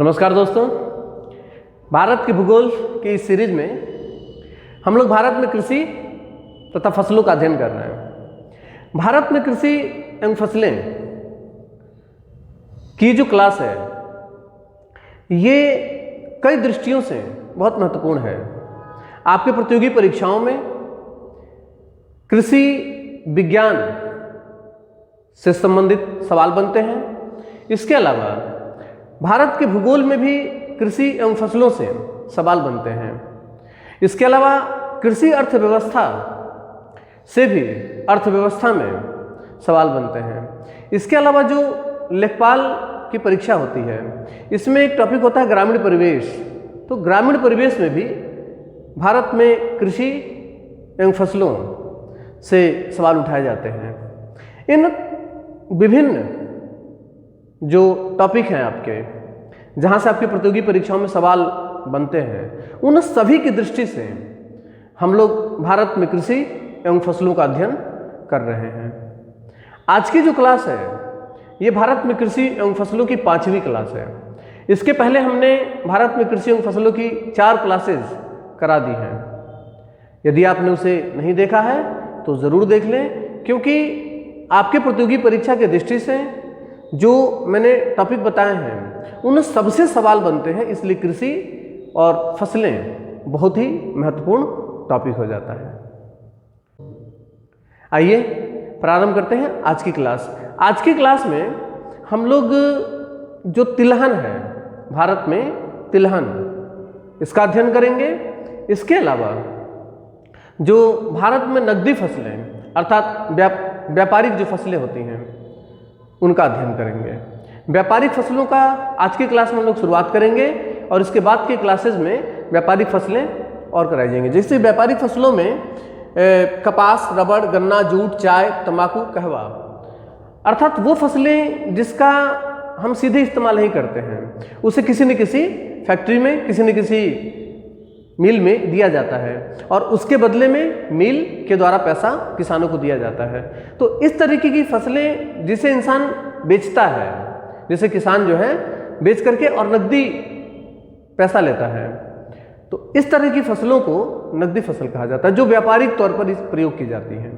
नमस्कार दोस्तों, भारत के भूगोल की इस सीरीज में हम लोग भारत में कृषि तथा फसलों का अध्ययन कर रहे हैं। भारत में कृषि एवं फसलें की जो क्लास है ये कई दृष्टियों से बहुत महत्वपूर्ण है। आपके प्रतियोगी परीक्षाओं में कृषि विज्ञान से संबंधित सवाल बनते हैं। इसके अलावा भारत के भूगोल में भी कृषि एवं फसलों से सवाल बनते हैं। इसके अलावा कृषि अर्थव्यवस्था से भी अर्थव्यवस्था में सवाल बनते हैं। इसके अलावा जो लेखपाल की परीक्षा होती है इसमें एक टॉपिक होता है ग्रामीण परिवेश। तो ग्रामीण परिवेश में भी भारत में कृषि एवं फसलों से सवाल उठाए जाते हैं। इन विभिन्न जो टॉपिक हैं आपके, जहाँ से आपकी प्रतियोगी परीक्षाओं में सवाल बनते हैं, उन सभी की दृष्टि से हम लोग भारत में कृषि एवं फसलों का अध्ययन कर रहे हैं। आज की जो क्लास है ये भारत में कृषि एवं फसलों की 5वीं क्लास है। इसके पहले हमने भारत में कृषि एवं फसलों की 4 क्लासेस करा दी हैं। यदि आपने उसे नहीं देखा है तो ज़रूर देख लें, क्योंकि आपके प्रतियोगी परीक्षा के दृष्टि से जो मैंने टॉपिक बताए हैं उन सबसे सवाल बनते हैं। इसलिए कृषि और फसलें बहुत ही महत्वपूर्ण टॉपिक हो जाता है। आइए प्रारंभ करते हैं आज की क्लास। आज की क्लास में हम लोग जो तिलहन है, भारत में तिलहन, इसका अध्ययन करेंगे। इसके अलावा जो भारत में नकदी फसलें अर्थात व्यापारिक जो फसलें होती हैं उनका अध्ययन करेंगे। व्यापारिक फसलों का आज की क्लास में हम लोग शुरुआत करेंगे और इसके बाद के क्लासेस में व्यापारिक फसलें और कराई जाएंगी। जैसे व्यापारिक फसलों में कपास, रबड़, गन्ना, जूट, चाय, तंबाकू, कहवा, अर्थात वो फसलें जिसका हम सीधे इस्तेमाल नहीं करते हैं, उसे किसी न किसी फैक्ट्री में, किसी न किसी मिल में दिया जाता है और उसके बदले में मिल के द्वारा पैसा किसानों को दिया जाता है। तो इस तरीके की फसलें जिसे इंसान बेचता है, जिसे किसान जो है बेच करके और नकदी पैसा लेता है, तो इस तरह की फसलों को नकदी फसल कहा जाता है, जो व्यापारिक तौर पर इस प्रयोग की जाती हैं।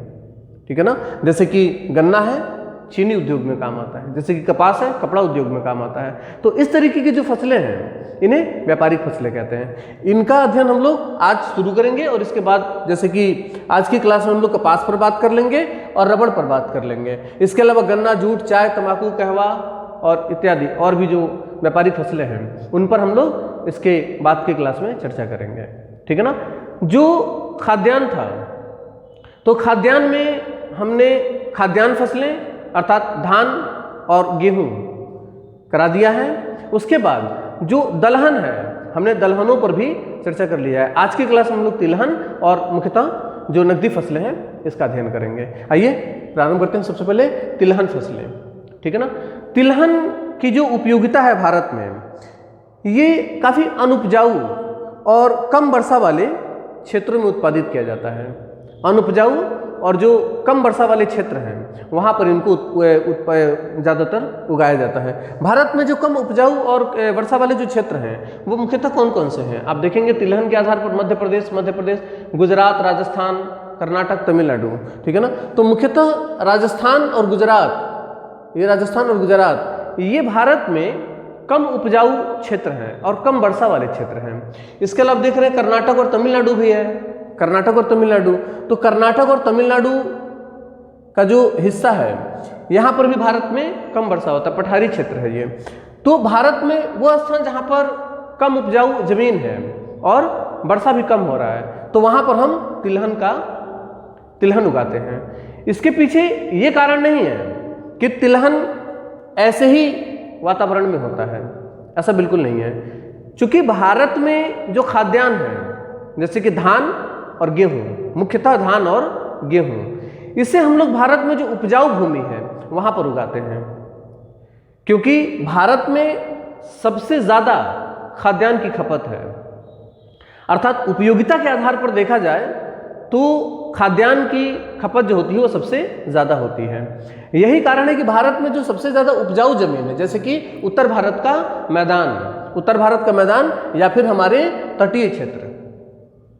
ठीक है ना। जैसे कि गन्ना है, चीनी उद्योग में काम आता है। जैसे कि कपास है, कपड़ा उद्योग में काम आता है। तो इस तरीके की जो फसलें हैं इन्हें व्यापारिक फसलें कहते हैं। इनका अध्ययन हम लोग आज शुरू करेंगे और इसके बाद जैसे कि आज की क्लास में हम लोग कपास पर बात कर लेंगे और रबड़ पर बात कर लेंगे। इसके अलावा गन्ना, जूट, चाय, तंबाकू, कहवा और इत्यादि और भी जो व्यापारिक फसलें हैं उन पर हम लोग इसके बाद की क्लास में चर्चा करेंगे। ठीक है ना। जो खाद्यान्न था, तो खाद्यान्न में हमने खाद्यान्न फसलें अर्थात धान और गेहूं करा दिया है। उसके बाद जो दलहन है, हमने दलहनों पर भी चर्चा कर लिया है। आज की क्लास में हम लोग तिलहन और मुख्यतः जो नकदी फसलें हैं इसका अध्ययन करेंगे। आइए प्रारंभ करते हैं। सबसे पहले तिलहन फसलें। ठीक है ना। तिलहन की जो उपयोगिता है भारत में, ये काफ़ी अनुपजाऊ और कम वर्षा वाले क्षेत्रों में उत्पादित किया जाता है। अनुपजाऊ और जो कम वर्षा वाले क्षेत्र हैं वहाँ पर इनको ज़्यादातर उगाया जाता है। भारत में जो कम उपजाऊ और वर्षा वाले जो क्षेत्र हैं वो मुख्यतः कौन कौन से हैं आप देखेंगे तिलहन के आधार पर मध्य प्रदेश, गुजरात, राजस्थान, कर्नाटक, तमिलनाडु। ठीक है ना। तो मुख्यतः राजस्थान और गुजरात, ये भारत में कम उपजाऊ क्षेत्र हैं और कम वर्षा वाले क्षेत्र हैं। इसके अलावा देख रहे हैं कर्नाटक और तमिलनाडु भी है। कर्नाटक और तमिलनाडु, तो कर्नाटक और तमिलनाडु का जो हिस्सा है यहाँ पर भी भारत में कम वर्षा होता है, पठारी क्षेत्र है ये। तो भारत में वो स्थान जहाँ पर कम उपजाऊ जमीन है और वर्षा भी कम हो रहा है, तो वहाँ पर हम तिलहन उगाते हैं। इसके पीछे ये कारण नहीं है कि तिलहन ऐसे ही वातावरण में होता है, ऐसा बिल्कुल नहीं है। चूंकि भारत में जो खाद्यान्न है जैसे कि धान और गेहूं, मुख्यतः धान और गेहूं, इसे हम लोग भारत में जो उपजाऊ भूमि है वहां पर उगाते हैं, क्योंकि भारत में सबसे ज्यादा खाद्यान्न की खपत है। अर्थात उपयोगिता के आधार पर देखा जाए तो खाद्यान्न की खपत जो होती है वो सबसे ज़्यादा होती है। यही कारण है कि भारत में जो सबसे ज़्यादा उपजाऊ जमीन है, जैसे कि उत्तर भारत का मैदान, उत्तर भारत का मैदान या फिर हमारे तटीय क्षेत्र,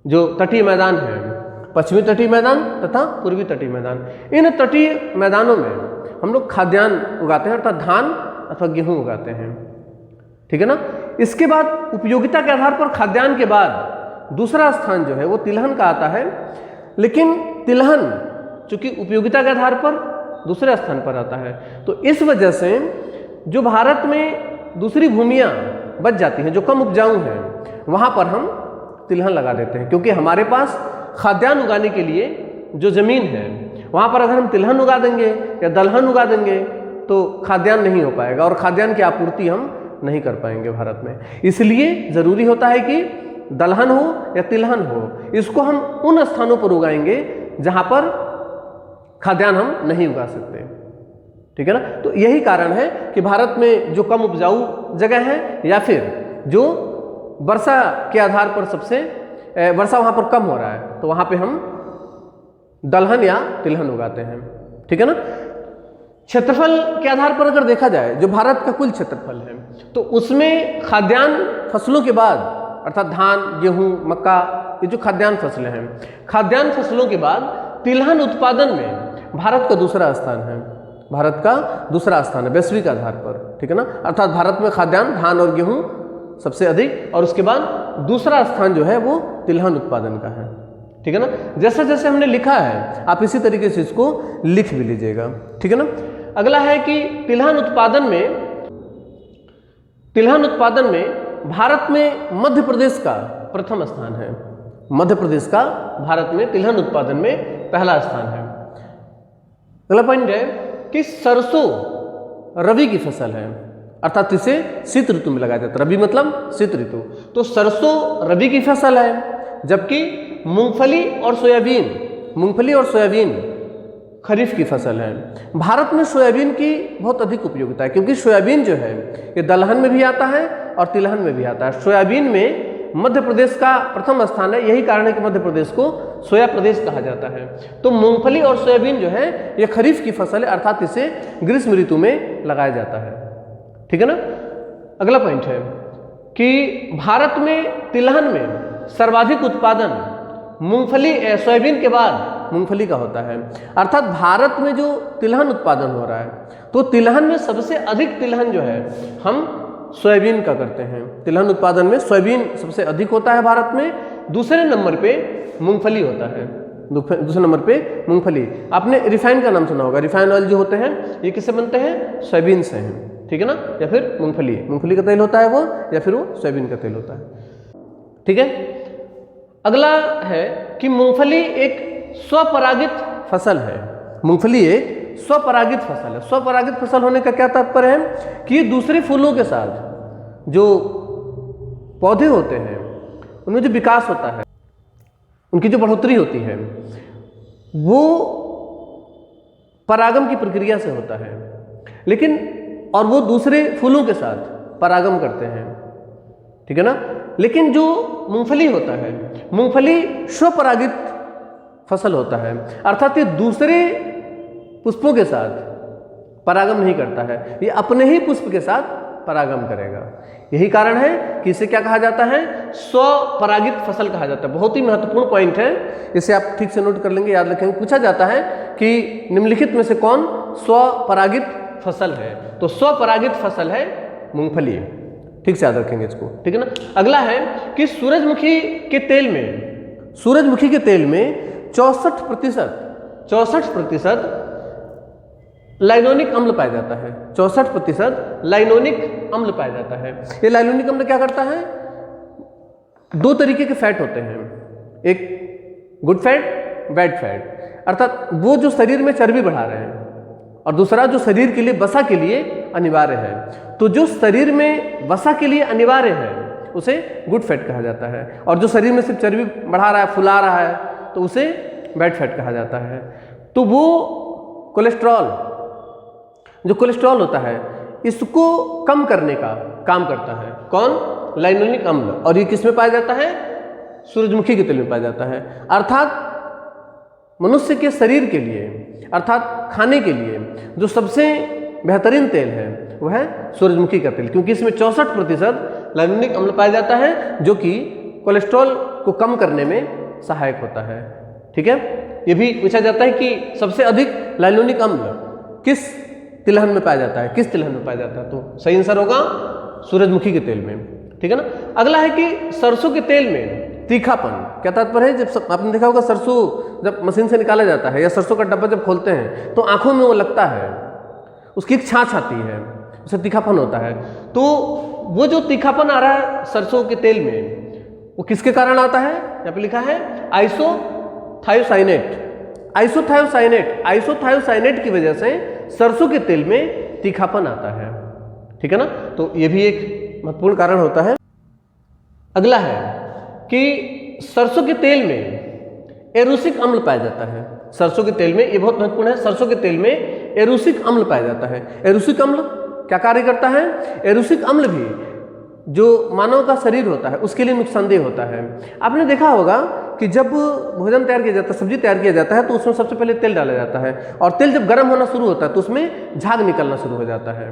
जो तटीय मैदान है, पश्चिमी तटीय मैदान तथा पूर्वी तटीय मैदान। इन तटीय मैदानों में हम लोग खाद्यान्न उगाते हैं, अर्थात धान अथवा गेहूं उगाते हैं, ठीक है ना। इसके बाद उपयोगिता के आधार पर खाद्यान्न के बाद दूसरा स्थान जो है वो तिलहन का आता है। लेकिन तिलहन चूंकि उपयोगिता के आधार पर दूसरे स्थान पर आता है, तो इस वजह से जो भारत में दूसरी भूमियां बच जाती हैं जो कम उपजाऊ हैं, वहां पर हम तिलहन लगा देते हैं, क्योंकि हमारे पास खाद्यान्न उगाने के लिए जो जमीन है वहां पर अगर हम तिलहन उगा देंगे या दलहन उगा देंगे तो खाद्यान्न नहीं हो पाएगा और खाद्यान्न की आपूर्ति हम नहीं कर पाएंगे भारत में। इसलिए जरूरी होता है कि दलहन हो या तिलहन हो, इसको हम उन स्थानों पर उगाएंगे जहां पर खाद्यान्न हम नहीं उगा सकते, ठीक है ना। तो यही कारण है कि भारत में जो कम उपजाऊ जगह है या फिर जो वर्षा के आधार पर सबसे वर्षा वहां पर कम हो रहा है, तो वहां पे हम दलहन या तिलहन उगाते हैं, ठीक है ना। क्षेत्रफल के आधार पर अगर देखा जाए, जो भारत का कुल क्षेत्रफल है, तो उसमें खाद्यान्न फसलों के बाद अर्थात धान, गेहूं, मक्का, ये जो खाद्यान्न फसलें हैं, खाद्यान्न फसलों के बाद तिलहन उत्पादन में भारत का दूसरा स्थान है। भारत का दूसरा स्थान है वैश्विक आधार पर, ठीक है ना। अर्थात भारत में खाद्यान्न, धान और गेहूं सबसे अधिक, और उसके बाद दूसरा स्थान जो है वो तिलहन उत्पादन का है, ठीक है ना। जैसे जैसे हमने लिखा है आप इसी तरीके से इसको लिख भी लीजिएगा, ठीक है ना। अगला है कि तिलहन उत्पादन में भारत में मध्य प्रदेश का प्रथम स्थान है। मध्य प्रदेश का भारत में तिलहन उत्पादन में पहला स्थान है। अगला पॉइंट है कि सरसों रबी की फसल है, अर्थात इसे शीत ऋतु में लगाया जाता है। रबी मतलब शीत ऋतु, तो सरसों रबी की फसल है, जबकि मूंगफली और सोयाबीन खरीफ की फसल है। भारत में सोयाबीन की बहुत अधिक उपयोगिता है, क्योंकि सोयाबीन जो है ये दलहन में भी आता है और तिलहन में भी आता है। सोयाबीन में मध्य प्रदेश का प्रथम स्थान है, यही कारण है कि मध्य प्रदेश को सोया प्रदेश कहा जाता है। तो मूंगफली और सोयाबीन जो है ये खरीफ की फसल है, अर्थात इसे ग्रीष्म ऋतु में लगाया जाता है, ठीक है ना। अगला पॉइंट है कि भारत में तिलहन में सर्वाधिक उत्पादन सोयाबीन के बाद मूंगफली का होता है। अर्थात भारत में जो तिलहन उत्पादन हो रहा है, तो तिलहन में सबसे अधिक तिलहन जो है हम सोयाबीन का करते हैं। तिलहन उत्पादन में सोयाबीन सबसे अधिक होता है भारत में, दूसरे नंबर पे मूंगफली होता है। दूसरे नंबर पे मूंगफली। आपने रिफाइन का नाम सुना होगा, रिफाइन ऑयल जो होते हैं ये किससे बनते हैं? सोयाबीन से हैं, ठीक है ना। या फिर मूंगफली का तेल होता है वो, या फिर वो सोयाबीन का तेल होता है, ठीक है। अगला है कि मूंगफली एक स्वपरागित फसल है। मूंगफली एक स्वपरागित फसल है। स्वपरागित फसल होने का क्या तात्पर्य है कि दूसरे फूलों के साथ जो पौधे होते हैं उनमें जो विकास होता है, उनकी जो बढ़ोतरी होती है, वो परागम की प्रक्रिया से होता है, लेकिन और वो दूसरे फूलों के साथ परागम करते हैं, ठीक है ना। लेकिन जो मूंगफली होता है, मूंगफली स्वपरागित फसल होता है, अर्थात ये दूसरे पुष्पों के साथ परागम नहीं करता है, ये अपने ही पुष्प के साथ परागम करेगा। यही कारण है कि इसे क्या कहा जाता है? स्वपरागित फसल कहा जाता है। बहुत ही महत्वपूर्ण पॉइंट है, इसे आप ठीक से नोट कर लेंगे, याद रखेंगे। पूछा जाता है कि निम्नलिखित में से कौन स्वपरागित फसल है, तो स्वपरागित फसल है मूंगफली। ठीक से याद रखेंगे इसको, ठीक है ना। अगला है कि सूरजमुखी के तेल में 64% लाइनोनिक अम्ल पाया जाता है। 64% लाइनोनिक अम्ल पाया जाता है। ये लाइनोनिक अम्ल क्या करता है? दो तरीके के फैट होते हैं, एक गुड फैट, बैड फैट, अर्थात वो जो शरीर में चर्बी बढ़ा रहे हैं, और दूसरा जो शरीर के लिए, वसा के लिए अनिवार्य है। तो जो शरीर में वसा के लिए अनिवार्य है उसे गुड फैट कहा जाता है, और जो शरीर में सिर्फ चर्बी बढ़ा रहा है, फुला रहा है, तो उसे बैड फैट कहा जाता है। तो वो कोलेस्ट्रॉल, जो कोलेस्ट्रॉल होता है, इसको कम करने का काम करता है। कौन? लाइनोनिक अम्ल। और ये किस में पाया जाता है? सूरजमुखी के तेल में पाया जाता है। अर्थात मनुष्य के शरीर के लिए, अर्थात खाने के लिए जो सबसे बेहतरीन तेल है वह है सूरजमुखी का तेल, क्योंकि इसमें 64% लैनुनिक अम्ल पाया जाता है जो कि कोलेस्ट्रॉल को कम करने में सहायक होता है। ठीक है, ये भी पूछा जाता है कि सबसे अधिक लैनुनिक अम्ल किस तिलहन में पाया जाता है, किस तिलहन में पाया जाता है, तो सही आंसर होगा सूरजमुखी के तेल में। ठीक है ना। अगला है कि सरसों के तेल में तीखापन, क्या तात्पर्य है? जब आपने देखा होगा सरसों जब मशीन से निकाला जाता है या सरसों का डब्बा जब खोलते हैं तो आंखों में वो लगता है, उसकी एक छाछ आती है, उसे तीखापन होता है। तो वो जो तीखापन आ रहा है सरसों के तेल में वो किसके कारण आता है? यहाँ पे लिखा है आइसोथायोसाइनेट। आइसोथायोसाइनेट की वजह से सरसों के तेल में तीखापन आता है। ठीक है ना, तो ये भी एक महत्वपूर्ण कारण होता है। अगला है कि सरसों के तेल में एरुसिक अम्ल पाया जाता है। सरसों के तेल में, ये बहुत महत्वपूर्ण है, सरसों के तेल में एरुसिक अम्ल पाया जाता है। एरुसिक अम्ल क्या कार्य करता है? एरुसिक अम्ल भी जो मानव का शरीर होता है उसके लिए नुकसानदेह होता है। आपने देखा होगा कि जब भोजन तैयार किया जाता है, सब्जी तैयार किया जाता है तो उसमें सबसे पहले तेल डाला जाता है और तेल जब गर्म होना शुरू होता है तो उसमें झाग निकलना शुरू हो जाता है।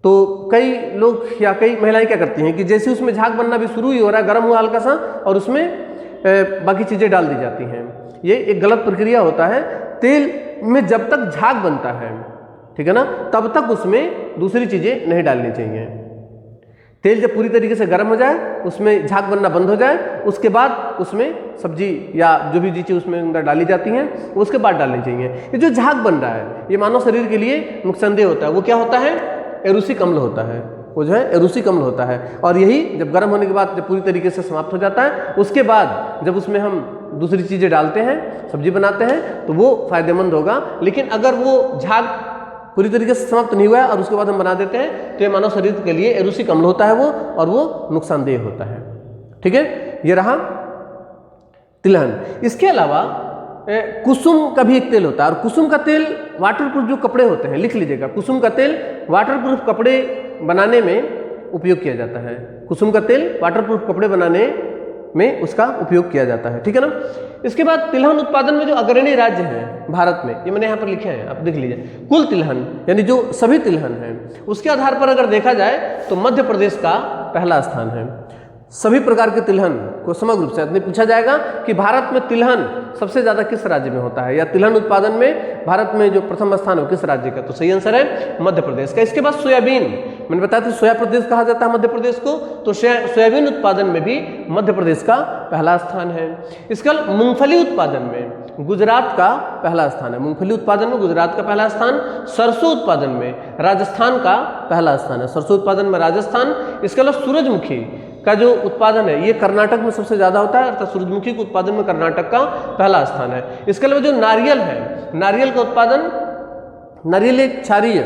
तो कई लोग या कई महिलाएं क्या करती हैं कि जैसे उसमें झाग बनना भी शुरू ही हो रहा है, गर्म हुआ हल्का सा, और उसमें बाकी चीज़ें डाल दी जाती हैं। ये एक गलत प्रक्रिया होता है। तेल में जब तक झाग बनता है, ठीक है ना, तब तक उसमें दूसरी चीज़ें नहीं डालनी चाहिए। तेल जब पूरी तरीके से गर्म हो जाए, उसमें झाग बनना बंद हो जाए, उसके बाद उसमें सब्जी या जो भी चीज़ें उसमें अंदर डाली जाती हैं उसके बाद डालनी चाहिए। ये जो झाग बन रहा है ये मानव शरीर के लिए नुकसानदेह होता है। वो क्या होता है? एरुसिक अम्ल होता है। वो जो है एरुसिक अम्ल होता है। और यही जब गर्म होने के बाद जब पूरी तरीके से समाप्त हो जाता है, उसके बाद जब उसमें हम दूसरी चीज़ें डालते हैं, सब्जी बनाते हैं, तो वो फायदेमंद होगा। लेकिन अगर वो झाग पूरी तरीके से समाप्त नहीं हुआ है और उसके बाद हम बना देते हैं तो ये मानव शरीर के लिए एरुसिक अम्ल होता है वो, और वो नुकसानदेह होता है। ठीक है, ये रहा तिलहन। इसके अलावा कुसुम का भी एक तेल होता है, और कुसुम का तेल वाटरप्रूफ जो कपड़े होते हैं, लिख लीजिएगा, कुसुम का तेल वाटरप्रूफ कपड़े बनाने में उपयोग किया जाता है। कुसुम का तेल वाटरप्रूफ कपड़े बनाने में उसका उपयोग किया जाता है। ठीक है ना। इसके बाद तिलहन उत्पादन में जो अग्रणी राज्य हैं भारत में, ये मैंने यहाँ पर लिखे हैं, आप देख लीजिए। कुल तिलहन यानी जो सभी तिलहन हैं उसके आधार पर अगर देखा जाए तो मध्य प्रदेश का पहला स्थान है। सभी प्रकार के तिलहन को समग्र रूप से पूछा जाएगा कि भारत में तिलहन सबसे ज्यादा किस राज्य में होता है, या तिलहन उत्पादन में भारत में जो प्रथम स्थान हो किस राज्य का, तो सही आंसर है मध्य प्रदेश का। इसके बाद सोयाबीन, मैंने बताया था सोया प्रदेश कहा जाता है मध्य प्रदेश को, तो सोयाबीन उत्पादन में भी मध्य प्रदेश का पहला स्थान है। इसके बाद मूंगफली उत्पादन में गुजरात का पहला स्थान है। मूंगफली उत्पादन में गुजरात का पहला स्थान। सरसों उत्पादन में राजस्थान का पहला स्थान है। सरसों उत्पादन में राजस्थान। इसके अलावा सूरजमुखी का जो उत्पादन है ये कर्नाटक में सबसे ज्यादा होता है, अर्थात सूरजमुखी के उत्पादन में कर्नाटक का पहला स्थान है। इसके अलावा जो नारियल है, नारियल का उत्पादन, नारियल एक क्षारीय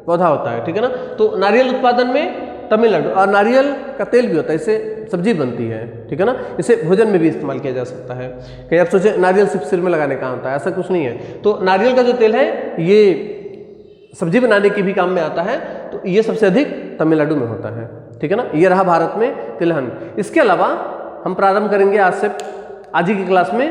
पौधा होता है, ठीक है ना, तो नारियल उत्पादन में तमिलनाडु, और नारियल का तेल भी होता है, इससे सब्जी बनती है, ठीक है ना, इसे भोजन में भी इस्तेमाल किया जा सकता है। कहीं आप सोचे नारियल सिर्फ सिर में लगाने का होता है, ऐसा कुछ नहीं है। तो नारियल का जो तेल है ये सब्जी बनाने के भी काम में आता है, तो ये सबसे अधिक तमिलनाडु में होता है। ठीक है ना, ये रहा भारत में तिलहन। इसके अलावा हम प्रारंभ करेंगे आज से, आज ही की क्लास में,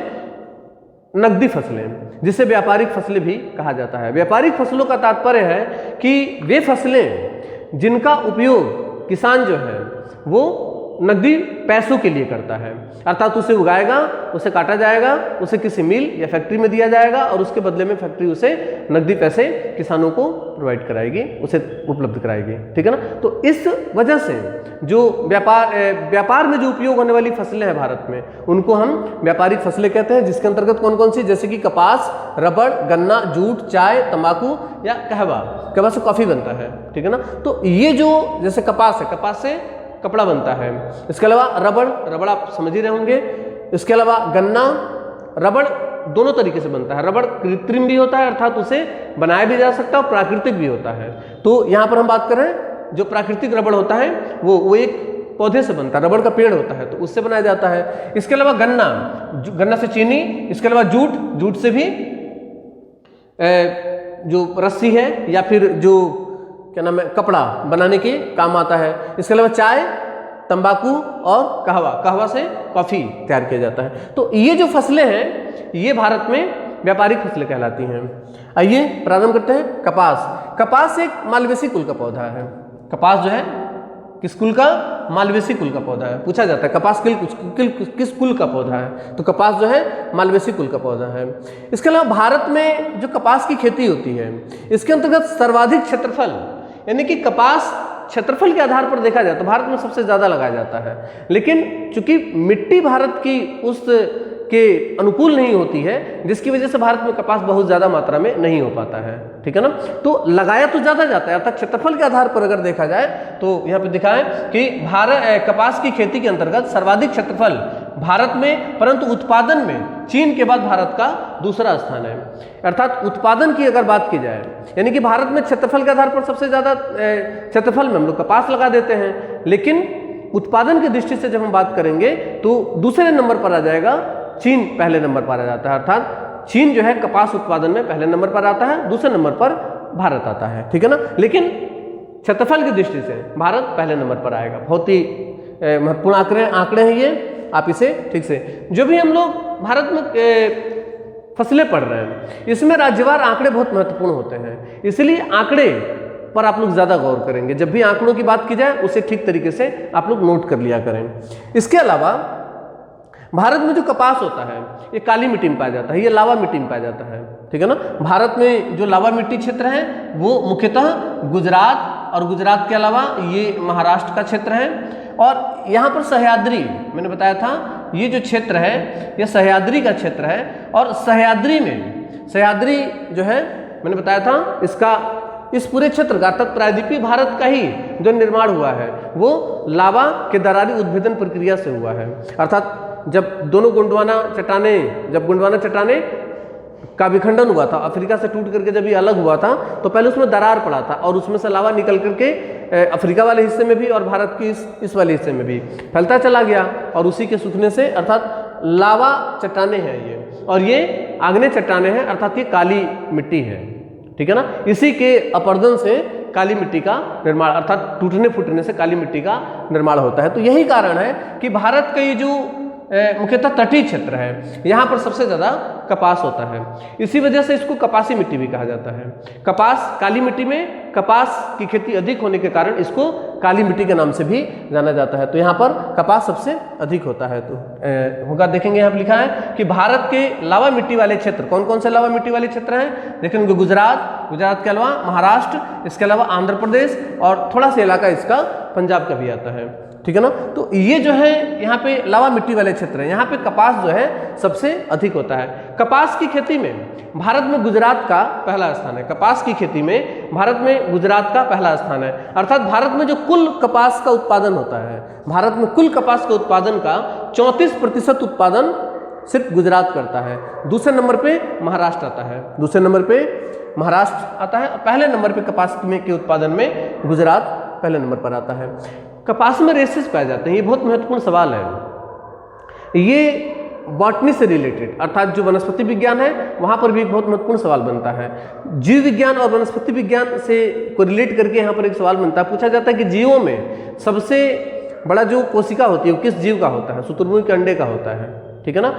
नकदी फसलें, जिसे व्यापारिक फसलें भी कहा जाता है। व्यापारिक फसलों का तात्पर्य है कि वे फसलें जिनका उपयोग किसान जो है वो नकदी पैसों के लिए करता है, अर्थात उसे उगाएगा, उसे काटा जाएगा, उसे किसी मिल या फैक्ट्री में दिया जाएगा और उसके बदले में फैक्ट्री उसे नकदी पैसे किसानों को प्रोवाइड कराएगी, उसे उपलब्ध कराएगी। ठीक है ना, तो इस वजह से जो व्यापार में जो उपयोग होने वाली फसलें हैं भारत में, उनको हम व्यापारिक फसलें कहते हैं, जिसके अंतर्गत कौन कौन सी, जैसे कि कपास, रबड़, गन्ना, जूट, चाय, तंबाकू या कहवा, कहवा से कॉफी बनता है। ठीक है ना, तो ये जो जैसे कपास है, कपास से कपड़ा बनता है। इसके अलावा रबड़, रबड़ आप समझ ही रहे होंगे। इसके अलावा गन्ना, रबड़ दोनों तरीके से बनता है। रबड़ कृत्रिम भी होता है, अर्थात उसे बनाया भी जा सकता है, और प्राकृतिक भी होता है। तो यहाँ पर हम बात कर रहे हैं जो प्राकृतिक रबड़ होता है वो एक पौधे से बनता है, रबड़ का पेड़ होता है, तो उससे बनाया जाता है। इसके अलावा गन्ना, गन्ना से चीनी। इसके अलावा जूट, जूट से भी जो रस्सी है या फिर जो क्या नाम है कपड़ा बनाने के काम आता है। इसके अलावा चाय, तंबाकू और कहवा, कहवा से कॉफी तैयार किया जाता है। तो ये जो फसलें हैं ये भारत में व्यापारिक फसलें कहलाती हैं। आइए प्रारंभ करते हैं। कपास, कपास एक मालवेसी कुल का पौधा है। कपास जो है किस कुल का, मालवेसी कुल का पौधा है। पूछा जाता है कपास किस कुल का पौधा है, तो कपास जो है मालवेसी कुल का पौधा है। इसके अलावा भारत में जो कपास की खेती होती है, इसके अंतर्गत सर्वाधिक क्षेत्रफल, यानी कि कपास क्षेत्रफल के आधार पर देखा जाए तो भारत में सबसे ज़्यादा लगाया जाता है, लेकिन चूंकि मिट्टी भारत की उस के अनुकूल नहीं होती है, जिसकी वजह से भारत में कपास बहुत ज़्यादा मात्रा में नहीं हो पाता है, ठीक है ना। तो लगाया तो ज़्यादा जाता है, अर्थात क्षेत्रफल के आधार पर अगर देखा जाए तो यहाँ पे दिखा है कि कपास की खेती के अंतर्गत सर्वाधिक क्षेत्रफल भारत में, परंतु उत्पादन में चीन के बाद भारत का दूसरा स्थान है। अर्थात उत्पादन की अगर बात की जाए, यानी कि भारत में क्षेत्रफल के आधार पर सबसे ज़्यादा क्षेत्रफल में हम लोग कपास लगा देते हैं, लेकिन उत्पादन की दृष्टि से जब हम बात करेंगे तो दूसरे नंबर पर आ जाएगा चीन, पहले नंबर पर आ जाता है। अर्थात चीन जो है कपास उत्पादन में पहले नंबर पर आता है, दूसरे नंबर पर भारत आता है, ठीक है ना। लेकिन क्षेत्रफल की दृष्टि से भारत पहले नंबर पर आएगा। बहुत ही महत्वपूर्ण आंकड़े हैं ये, आप इसे ठीक से, जो भी हम लोग भारत में फसलें पढ़ रहे हैं इसमें राज्यवार आंकड़े बहुत महत्वपूर्ण होते हैं, इसलिए आंकड़े पर आप लोग ज़्यादा गौर करेंगे। जब भी आंकड़ों की बात की जाए उसे ठीक तरीके से आप लोग नोट कर लिया करें। इसके अलावा भारत में जो कपास होता है ये काली मिट्टी में पाया जाता है, ये लावा मिट्टी में पाया जाता है, ठीक है ना। भारत में जो लावा मिट्टी क्षेत्र है वो मुख्यतः गुजरात और गुजरात के अलावा ये महाराष्ट्र का क्षेत्र है, और यहाँ पर सह्याद्री, मैंने बताया था ये जो क्षेत्र है ये सह्याद्री का क्षेत्र है, और सह्याद्री में सह्याद्री जो है मैंने बताया था इसका इस पूरे क्षेत्र का अर्थात प्रायद्वीपीय भारत का ही जो निर्माण हुआ है वो लावा के दरारी उद्भेदन प्रक्रिया से हुआ है। अर्थात जब दोनों गोंडवाना चट्टाने का विखंडन हुआ था, अफ्रीका से टूट करके जब ये अलग हुआ था तो पहले उसमें दरार पड़ा था और उसमें से लावा निकल करके अफ्रीका वाले हिस्से में भी और भारत की इस वाले हिस्से में भी फैलता चला गया, और उसी के सूखने से अर्थात लावा चट्टाने हैं ये, और ये आग्नेय चट्टाने हैं, अर्थात ये काली मिट्टी है, ठीक है ना। इसी के अपरदन से काली मिट्टी का निर्माण, अर्थात टूटने फूटने से काली मिट्टी का निर्माण होता है। तो यही कारण है कि भारत का ये जो मुख्यतः तटीय क्षेत्र है यहाँ पर सबसे ज़्यादा कपास होता है, इसी वजह से इसको कपासी मिट्टी भी कहा जाता है। कपास काली मिट्टी में कपास की खेती अधिक होने के कारण इसको काली मिट्टी के नाम से भी जाना जाता है। तो यहाँ पर कपास सबसे अधिक होता है। तो होगा देखेंगे यहाँ पर लिखा है कि भारत के लावा मिट्टी वाले क्षेत्र कौन कौन से लावा मिट्टी वाले क्षेत्र हैं, देखेंगे गुजरात के अलावा महाराष्ट्र, इसके अलावा आंध्र प्रदेश, और थोड़ा सा इलाका इसका पंजाब का भी आता है, ठीक है ना। तो ये जो है यहाँ पे लावा मिट्टी वाले क्षेत्र है, यहाँ पे कपास जो है सबसे अधिक होता है। कपास की खेती में भारत में गुजरात का पहला स्थान है। कपास की खेती में भारत में गुजरात का पहला स्थान है, अर्थात भारत में जो कुल कपास का उत्पादन होता है, भारत में कुल कपास के उत्पादन का 34% उत्पादन सिर्फ गुजरात करता है। दूसरे नंबर पे महाराष्ट्र आता है, दूसरे नंबर पे महाराष्ट्र आता है, और पहले नंबर पे कपास के उत्पादन में गुजरात पहले नंबर पर आता है। कपास में रेसेस पाए जाते हैं, ये बहुत महत्वपूर्ण सवाल है। ये बॉटनी से रिलेटेड, अर्थात जो वनस्पति विज्ञान है वहाँ पर भी एक बहुत महत्वपूर्ण सवाल बनता है। जीव विज्ञान और वनस्पति विज्ञान से को रिलेट करके यहाँ पर एक सवाल बनता है, पूछा जाता है कि जीवों में सबसे बड़ा जो कोशिका होती है वो किस जीव का होता है, शुतुरमुर्ग के अंडे का होता है, ठीक है ना।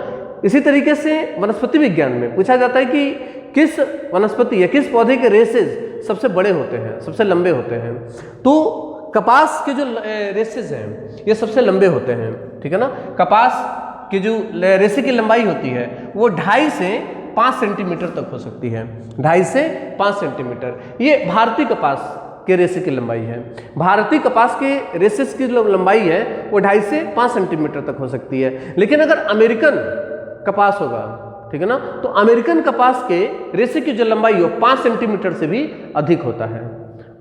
इसी तरीके से वनस्पति विज्ञान में पूछा जाता है कि किस वनस्पति या किस पौधे के रेसेस सबसे बड़े होते हैं, सबसे लंबे होते हैं। तो कपास के जो रेसेस हैं ये सबसे लंबे होते हैं, ठीक है ना। कपास की जो रेसे की लंबाई होती है वो 2.5 से 5 सेंटीमीटर तक हो सकती है, 2.5 से 5 सेंटीमीटर। ये भारतीय कपास के रेसे की लंबाई है। भारतीय कपास के रेसेस की जो लंबाई है वो 2.5 से 5 सेंटीमीटर तक हो सकती है। लेकिन अगर अमेरिकन कपास होगा, ठीक है ना, तो अमेरिकन कपास के रेसे की जो लंबाई हो 5 सेंटीमीटर से भी अधिक होता है।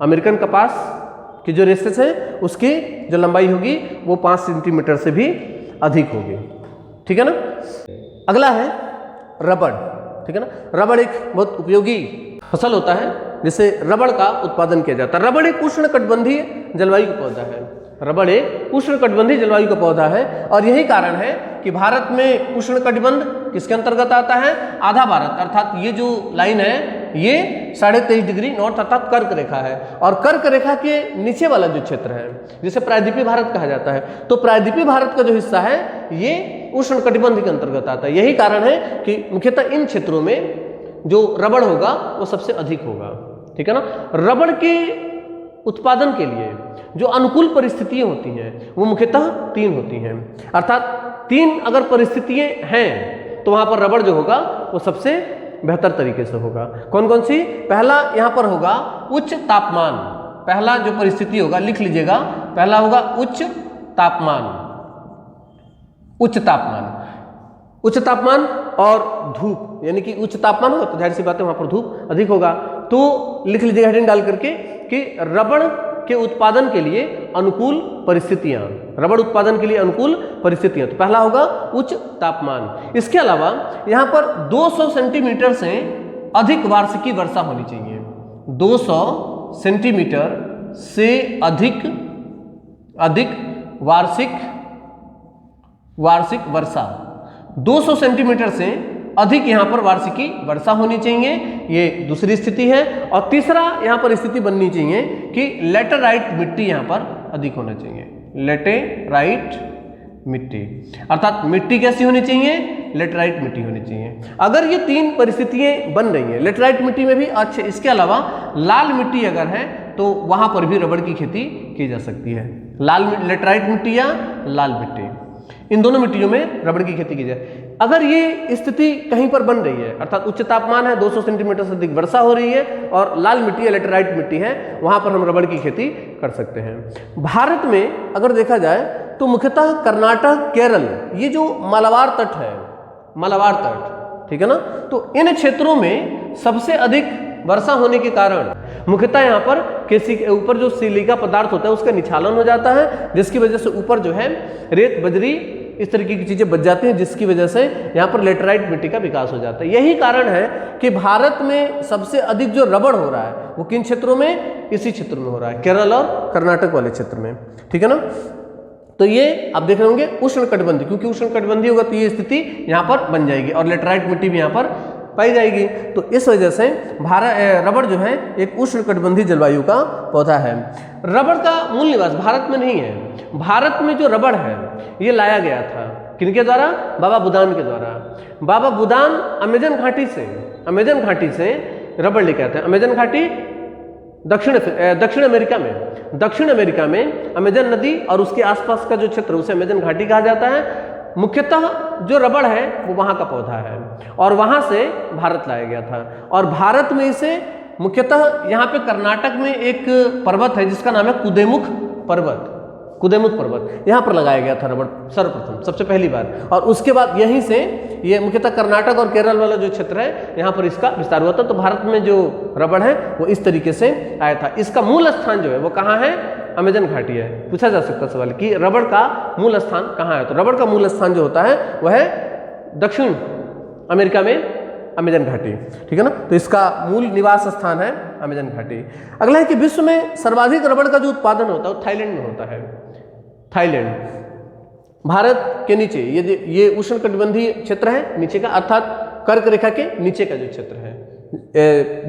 अमेरिकन कपास की जो रेसेस है उसकी जो लंबाई होगी वो 5 सेंटीमीटर से भी अधिक होगी, ठीक है ना। अगला है रबड़, ठीक है ना। रबड़ एक बहुत उपयोगी फसल होता है जिससे रबड़ का उत्पादन किया जाता है। रबड़ एक उष्णकटिबंधीय जलवायु का पौधा है। रबड़ एक उष्णकटिबंधीय जलवायु का पौधा है, और यही कारण है कि भारत में उष्णकटिबंध किसके अंतर्गत आता है, आधा भारत, अर्थात ये जो लाइन है ये 23.5 डिग्री नॉर्थ अर्थात कर्क रेखा है, और कर्क रेखा के नीचे वाला जो क्षेत्र है जिसे प्रायद्वीपीय भारत कहा जाता है, तो प्रायद्वीपीय भारत का जो हिस्सा है ये उष्णकटिबंध के अंतर्गत आता है। यही कारण है कि मुख्यतः इन क्षेत्रों में जो रबड़ होगा वो सबसे अधिक होगा, ठीक है ना। रबड़ के उत्पादन के लिए जो अनुकूल परिस्थितियां होती हैं वो मुख्यतः 3 होती हैं, अर्थात 3 अगर परिस्थितियां हैं तो वहां पर रबड़ जो होगा वो सबसे बेहतर तरीके से होगा। कौन कौन सी? पहला यहां पर होगा उच्च तापमान। पहला जो परिस्थिति होगा लिख लीजिएगा, पहला होगा उच्च तापमान। उच्च तापमान, उच्च तापमान और धूप, यानी कि उच्च तापमान होगा तो जाहिर सी बात है वहां पर धूप अधिक होगा। तो लिख लीजिएगा हेडिंग डाल करके कि रबड़ के उत्पादन के लिए अनुकूल परिस्थितियां, रबड़ उत्पादन के लिए अनुकूल परिस्थितियां। तो पहला होगा उच्च तापमान। इसके अलावा यहां पर 200 सेंटीमीटर से अधिक वार्षिकी वर्षा होनी चाहिए। 200 सेंटीमीटर से अधिक वार्षिक वर्षा, 200 सेंटीमीटर से अधिक यहां पर वार्षिकी वर्षा होनी चाहिए, ये दूसरी स्थिति है। और तीसरा यहां पर स्थिति बननी चाहिए कि लेटेराइट मिट्टी यहां पर अधिक होना चाहिए। लेटेराइट मिट्टी, अर्थात मिट्टी कैसी होनी चाहिए? लेटेराइट मिट्टी होनी चाहिए। अगर ये 3 परिस्थितियां बन रही हैं, लेटेराइट मिट्टी में भी अच्छे, इसके अलावा लाल मिट्टी अगर है तो वहां पर भी रबड़ की खेती की जा सकती है। लेटेराइट मिट्टी या लाल मिट्टी, इन दोनों मिट्टियों में रबड़ की खेती की जाए। अगर ये स्थिति कहीं पर बन रही है, अर्थात उच्च तापमान है, 200 सेंटीमीटर से अधिक वर्षा हो रही है और लाल मिट्टी या लेटेराइट मिट्टी है, वहां पर हम रबड़ की खेती कर सकते हैं। भारत में अगर देखा जाए तो मुख्यतः कर्नाटक, केरल, ये जो मालाबार तट है, मालाबार तट, ठीक है ना, तो इन क्षेत्रों में सबसे अधिक वर्षा होने के कारण मुख्यतः यहाँ पर किसी के ऊपर जो सिलिका पदार्थ होता है उसका निछालन हो जाता है, जिसकी वजह से ऊपर जो है रेत, बजरी, इस तरीके की चीजें बच जाती हैं, जिसकी वजह से यहाँ पर लेटेराइट मिट्टी का विकास हो जाता है। यही कारण है कि भारत में सबसे अधिक जो रबड़ हो रहा है वो किन क्षेत्रों में? इसी क्षेत्र में हो रहा है, केरल और कर्नाटक वाले क्षेत्र में, ठीक है ना। तो ये आप देख रहे होंगे उष्णकटिबंधीय, क्योंकि उष्णकटिबंधीय होगा तो ये स्थिति यहाँ पर बन जाएगी और लेटेराइट मिट्टी भी यहाँ पर पाई जाएगी। तो इस वजह से रबड़ जो है एक उष्णकटिबंधीय जलवायु का पौधा है। रबड़ का मूल निवास भारत में नहीं है। भारत में जो रबड़ है ये लाया गया था किनके द्वारा? बाबा बुदान के द्वारा। बाबा बुदान अमेजन घाटी से रबड़ लेके आते हैं। अमेजन घाटी दक्षिण अमेरिका में अमेजन नदी और उसके आसपास का जो क्षेत्र उसे अमेजन घाटी कहा जाता है। मुख्यतः जो रबड़ है वो वहां का पौधा है और वहां से भारत लाया गया था। और भारत में इसे मुख्यतः यहाँ पे कर्नाटक में एक पर्वत है जिसका नाम है कुदेमुख पर्वत यहाँ पर लगाया गया था रबड़ सर्वप्रथम, सबसे पहली बार। और उसके बाद यहीं से ये मुख्यतः कर्नाटक और केरल वाला जो क्षेत्र है यहाँ पर इसका विस्तार हुआ था। तो भारत में जो रबड़ है वो इस तरीके से आया था। इसका मूल स्थान जो है वो कहाँ है? अमेजन घाटी है। पूछा जा सकता सवाल कि रबड़ का मूल स्थान कहाँ है? तो रबड़ का मूल स्थान जो होता है वह है दक्षिण अमेरिका में अमेजन घाटी, ठीक है ना। तो इसका मूल निवास स्थान है अमेजन घाटी। अगला है कि विश्व में सर्वाधिक रबड़ का जो उत्पादन होता है वो थाईलैंड में होता है। थाईलैंड भारत के नीचे, ये उष्णकटिबंधीय क्षेत्र है नीचे का, अर्थात कर्क रेखा के नीचे का जो क्षेत्र है,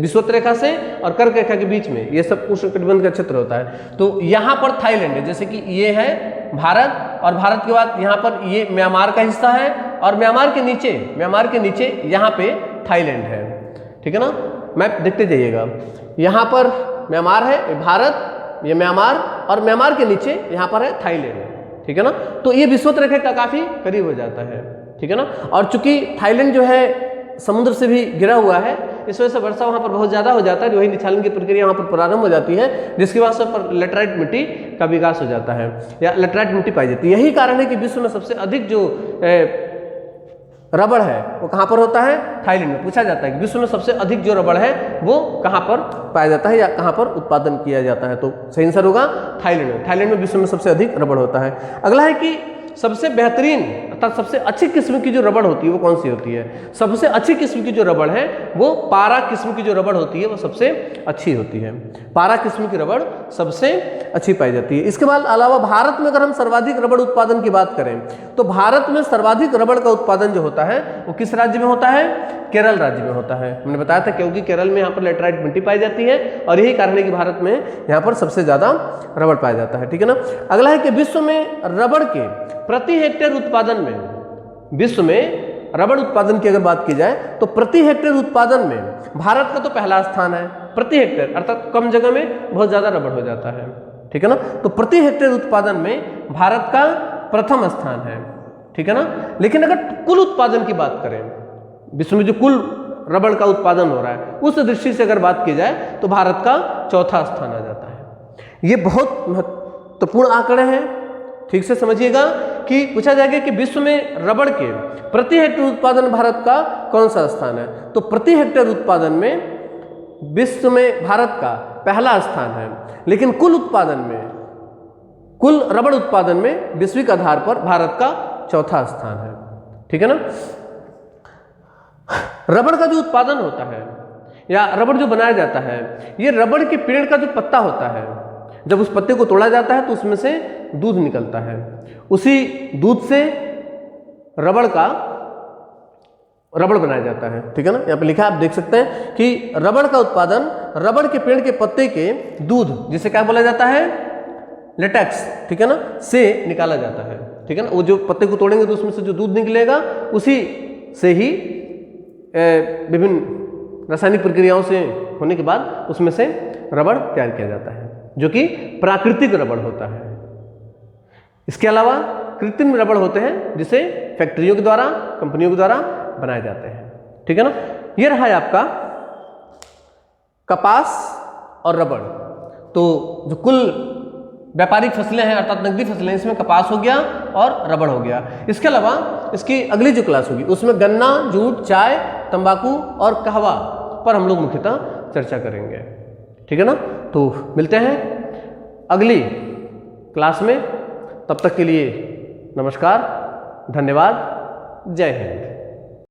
विषुवत रेखा से और कर्क रेखा के बीच में ये सब उष्णकटिबंध का क्षेत्र होता है। तो यहाँ पर थाईलैंड है, जैसे कि ये है भारत और भारत के बाद यहाँ पर ये म्यांमार का हिस्सा है और म्यांमार के नीचे यहाँ पे थाईलैंड है, ठीक है ना। मैप देखते जाइएगा, यहाँ पर म्यांमार है, भारत, ये म्यांमार और म्यांमार के नीचे यहाँ पर है थाईलैंड, ठीक है ना। तो ये विषुवत रेखा का काफी करीब हो जाता है, ठीक है ना। और चूंकि थाईलैंड जो है समुद्र से भी घिरा हुआ है, इस वजह से वर्षा वहाँ पर बहुत ज़्यादा हो जाता है, जो वही निछालन की प्रक्रिया वहाँ पर प्रारंभ हो जाती है, जिसकी वजह से पर लेटेराइट मिट्टी का विकास हो जाता है या लेटेराइट मिट्टी पाई जाती है। यही कारण है कि विश्व में सबसे अधिक जो रबड़ है वो कहाँ पर होता है? थाईलैंड में। पूछा जाता है कि विश्व में सबसे अधिक जो रबड़ है वो कहाँ पर पाया जाता है या कहाँ पर उत्पादन किया जाता है? तो सही आंसर होगा थाईलैंड में। थाईलैंड में विश्व में सबसे अधिक रबड़ होता है। अगला है कि सबसे बेहतरीन अर्थात सबसे अच्छी किस्म की जो रबड़ होती है वो कौन सी होती है? सबसे अच्छी किस्म की जो रबड़ है वो पारा किस्म की जो रबड़ होती है वो सबसे अच्छी होती है। पारा किस्म की रबड़ सबसे अच्छी पाई जाती है। इसके बाद अलावा भारत में अगर हम सर्वाधिक रबड़ उत्पादन की बात करें तो भारत में सर्वाधिक रबड़ का उत्पादन जो होता है वो किस राज्य में होता है? केरल राज्य में होता है। हमने बताया था क्योंकि केरल में यहाँ पर लेटेराइट मिट्टी पाई जाती है और यही कारण है कि भारत में यहाँ पर सबसे ज्यादा रबड़ पाया जाता है, ठीक है ना। अगला है कि विश्व में रबड़ के प्रति हेक्टेयर उत्पादन में, विश्व में रबड़ उत्पादन की अगर बात की जाए तो प्रति हेक्टेयर उत्पादन में भारत का तो पहला स्थान है। प्रति हेक्टेयर अर्थात कम जगह में बहुत ज्यादा रबड़ हो जाता है, ठीक है ना। तो प्रति हेक्टेयर उत्पादन में भारत का प्रथम स्थान है, ठीक है ना। लेकिन अगर कुल उत्पादन की बात करें, विश्व में जो कुल रबड़ का उत्पादन हो रहा है उस दृष्टि से अगर बात की जाए तो भारत का चौथा स्थान आ जाता है। ये बहुत महत्वपूर्ण आंकड़े हैं, ठीक से समझिएगा कि पूछा जाएगा कि विश्व में रबड़ के प्रति हेक्टेयर उत्पादन भारत का कौन सा स्थान है, तो प्रति हेक्टेयर उत्पादन में विश्व में भारत का पहला स्थान है, लेकिन कुल उत्पादन में, कुल रबड़ उत्पादन में वैश्विक आधार पर भारत का चौथा स्थान है, ठीक है ना। रबड़ का जो उत्पादन होता है या रबड़ जो बनाया जाता है, ये रबड़ के पेड़ का जो पत्ता होता है, जब उस पत्ते को तोड़ा जाता है तो उसमें से दूध निकलता है, उसी दूध से रबड़ बनाया जाता है, ठीक है ना। यहाँ पे लिखा है, आप देख सकते हैं कि रबड़ का उत्पादन रबड़ के पेड़ के पत्ते के दूध, जिसे क्या बोला जाता है, लेटेक्स, ठीक है ना, से निकाला जाता है, ठीक है ना। वो जो पत्ते को तोड़ेंगे तो उसमें से जो दूध निकलेगा उसी से ही विभिन्न रासायनिक प्रक्रियाओं से होने के बाद उसमें से रबड़ तैयार किया जाता है, जो कि प्राकृतिक रबड़ होता है। इसके अलावा कृत्रिम रबड़ होते हैं जिसे फैक्ट्रियों के द्वारा, कंपनियों के द्वारा बनाए जाते हैं, ठीक है ना। ये रहा है आपका कपास और रबड़। तो जो कुल व्यापारिक फसलें हैं अर्थात नकदी फसलें, इसमें कपास हो गया और रबड़ हो गया। इसके अलावा इसकी अगली जो क्लास होगी उसमें गन्ना, जूट, चाय, तंबाकू और कहवा पर हम लोग मुख्यतः चर्चा करेंगे, ठीक है ना। तो मिलते हैं अगली क्लास में, तब तक के लिए नमस्कार, धन्यवाद, जय हिंद।